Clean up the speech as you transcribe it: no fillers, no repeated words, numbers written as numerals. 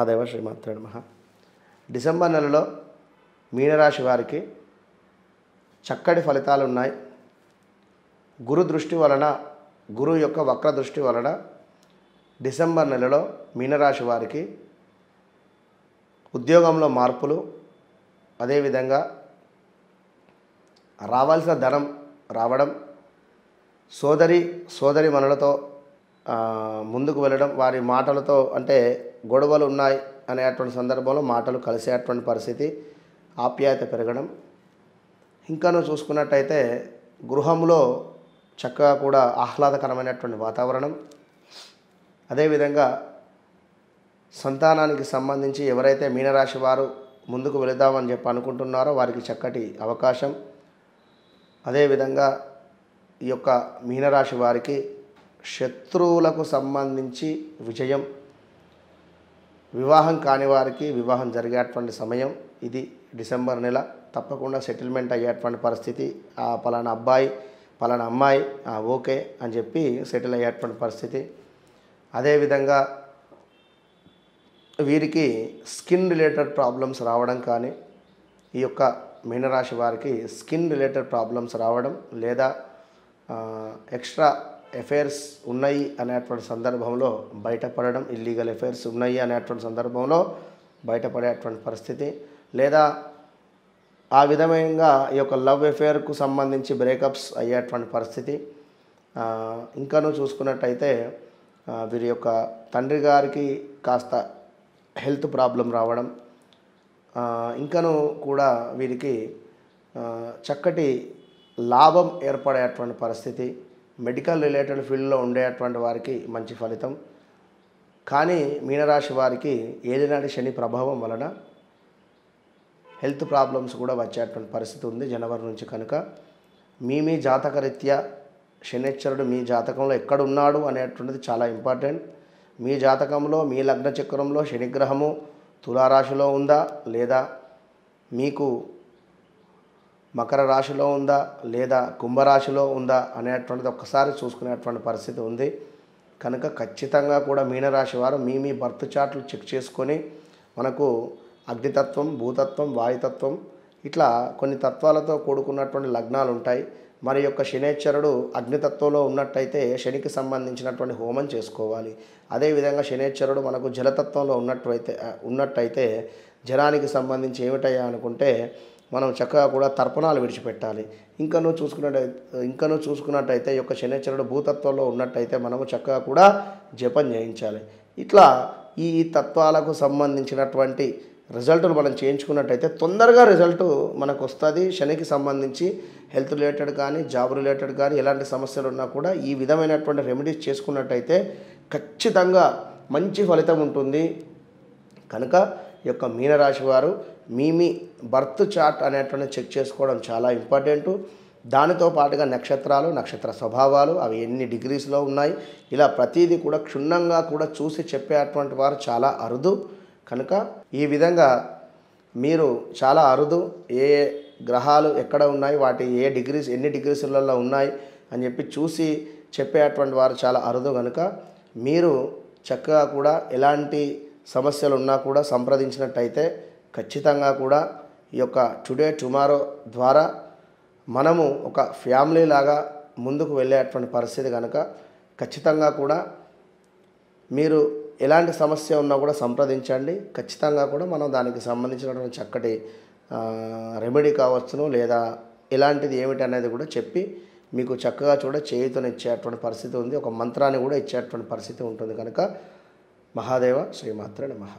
మహాదేవ శ్రీమాత్రే నమః. డిసెంబర్ నెలలో మీనరాశి వారికి చక్కటి ఫలితాలు ఉన్నాయి. గురు దృష్టి వలన, గురు యొక్క వక్ర దృష్టి వలన డిసెంబర్ నెలలో మీనరాశి వారికి ఉద్యోగంలో మార్పులు, అదేవిధంగా రావాల్సిన ధనం రావడం, సోదరి మనులతో ముందుకు వెళ్ళడం, వారి మాటలతో అంటే గొడవలు ఉన్నాయి అనేటువంటి సందర్భంలో మాటలు కలిసేటువంటి పరిస్థితి, ఆప్యాయత పెరగడం. ఇంకాను చూసుకున్నట్టయితే గృహంలో చక్కగా కూడా ఆహ్లాదకరమైనటువంటి వాతావరణం. అదేవిధంగా సంతానానికి సంబంధించి ఎవరైతే మీనరాశి వారు ముందుకు వెళదామని చెప్పి అనుకుంటున్నారో వారికి చక్కటి అవకాశం. అదేవిధంగా ఈ యొక్క మీనరాశి వారికి శత్రువులకు సంబంధించి విజయం, వివాహం కాని వారికి వివాహం జరిగేటువంటి సమయం ఇది. డిసెంబర్ నెల తప్పకుండా సెటిల్మెంట్ అయ్యేటువంటి పరిస్థితి. ఆ పలానా అబ్బాయి పలానా అమ్మాయి ఓకే అని చెప్పి సెటిల్ అయ్యేటువంటి పరిస్థితి. అదేవిధంగా వీరికి స్కిన్ రిలేటెడ్ ప్రాబ్లమ్స్ రావడం కానీ, ఈ యొక్క మీనరాశి వారికి స్కిన్ రిలేటెడ్ ప్రాబ్లమ్స్ రావడం, లేదా ఎక్స్ట్రా ఎఫైర్స్ ఉన్నాయి అనేటువంటి సందర్భంలో బయటపడడం, ఇల్లీగల్ ఎఫైర్స్ ఉన్నాయి అనేటువంటి సందర్భంలో బయటపడేటువంటి పరిస్థితి, లేదా ఆ విధంగా ఈ యొక్క లవ్ ఎఫైర్కు సంబంధించి బ్రేకప్స్ అయ్యేటువంటి పరిస్థితి. ఇంకాను చూసుకున్నట్టయితే వీరి యొక్క తండ్రి గారికి కాస్త హెల్త్ ప్రాబ్లం రావడం, ఇంకను కూడా వీరికి చక్కటి లాభం ఏర్పడేటువంటి పరిస్థితి. మెడికల్ రిలేటెడ్ ఫీల్డ్లో ఉండేటువంటి వారికి మంచి ఫలితం. కానీ మీనరాశి వారికి ఏలినాటి శని ప్రభావం వలన హెల్త్ ప్రాబ్లమ్స్ కూడా వచ్చేటువంటి పరిస్థితి ఉంది జనవరి నుంచి. కనుక మీ జాతకరీత్యా శనిశ్చరుడు మీ జాతకంలో ఎక్కడున్నాడు అనేటువంటిది చాలా ఇంపార్టెంట్. మీ జాతకంలో మీ లగ్న చక్రంలో శనిగ్రహము తులారాశిలో ఉందా, లేదా మీకు మకర రాశిలో ఉందా, లేదా కుంభరాశిలో ఉందా అనేటువంటిది ఒక్కసారి చూసుకునేటువంటి పరిస్థితి ఉంది. కనుక ఖచ్చితంగా కూడా మీనరాశి వారు మీ బర్త్ చార్ట్లు చెక్ చేసుకొని, మనకు అగ్నితత్వం, భూతత్వం, వాయుతత్వం ఇట్లా కొన్ని తత్వాలతో కూడుకున్నటువంటి లగ్నాలు ఉంటాయి. మరి యొక్క శనేశ్వరుడు అగ్నితత్వంలో ఉన్నట్టయితే శనికి సంబంధించినటువంటి హోమం చేసుకోవాలి. అదేవిధంగా శనేశ్వరుడు మనకు జలతత్వంలో ఉన్నట్టయితే జలానికి సంబంధించి ఏమిటయ్యా అనుకుంటే మనం చక్కగా కూడా తర్పణాలు విడిచిపెట్టాలి. ఇంకనూ చూసుకున్నట్టయితే ఈ యొక్క శనేశ్వరుడు భూతత్వంలో ఉన్నట్టయితే మనము చక్కగా కూడా జపం చేయించాలి. ఇట్లా ఈ తత్వాలకు సంబంధించినటువంటి రిజల్టులు మనం చేయించుకున్నట్టయితే తొందరగా రిజల్ట్ మనకు వస్తుంది. శనికి సంబంధించి హెల్త్ రిలేటెడ్ కానీ, జాబ్ రిలేటెడ్ కానీ ఎలాంటి సమస్యలు ఉన్నా కూడా ఈ విధమైనటువంటి రెమెడీస్ చేసుకున్నట్టయితే ఖచ్చితంగా మంచి ఫలితం ఉంటుంది. కనుక ఈ యొక్క మీనరాశి వారు మీ బర్త్ చార్ట్ అనేటువంటి చెక్ చేసుకోవడం చాలా ఇంపార్టెంటు. దానితో పాటుగా నక్షత్రాలు, నక్షత్ర స్వభావాలు అవి ఎన్ని డిగ్రీస్లో ఉన్నాయి, ఇలా ప్రతిదీ కూడా క్షుణ్ణంగా కూడా చూసి చెప్పేటువంటి వారు చాలా అరుదు. కనుక ఈ విధంగా మీరు చాలా అరుదు ఏ గ్రహాలు ఎక్కడ ఉన్నాయి, వాటి ఎన్ని డిగ్రీస్లలో ఉన్నాయి అని చెప్పి చూసి చెప్పేటువంటి వారు చాలా అరుదు. కనుక మీరు చక్కగా కూడా ఎలాంటి సమస్యలు ఉన్నా కూడా సంప్రదించినట్టయితే ఖచ్చితంగా కూడా ఈ యొక్క టుడే టుమారో ద్వారా మనము ఒక ఫ్యామిలీ లాగా ముందుకు వెళ్ళేటువంటి పరిస్థితి. కనుక ఖచ్చితంగా కూడా మీరు ఎలాంటి సమస్య ఉన్నా కూడా సంప్రదించండి. ఖచ్చితంగా కూడా మనం దానికి సంబంధించినటువంటి చక్కటి రెమెడీ కావచ్చును, లేదా ఎలాంటిది ఏమిటి అనేది కూడా చెప్పి మీకు చక్కగా చేయుతనిచ్చేటువంటి పరిస్థితి ఉంది. ఒక మంత్రాన్ని కూడా ఇచ్చేటువంటి పరిస్థితి ఉంటుంది. కనుక మహాదేవ శ్రీమాత్రే నమః.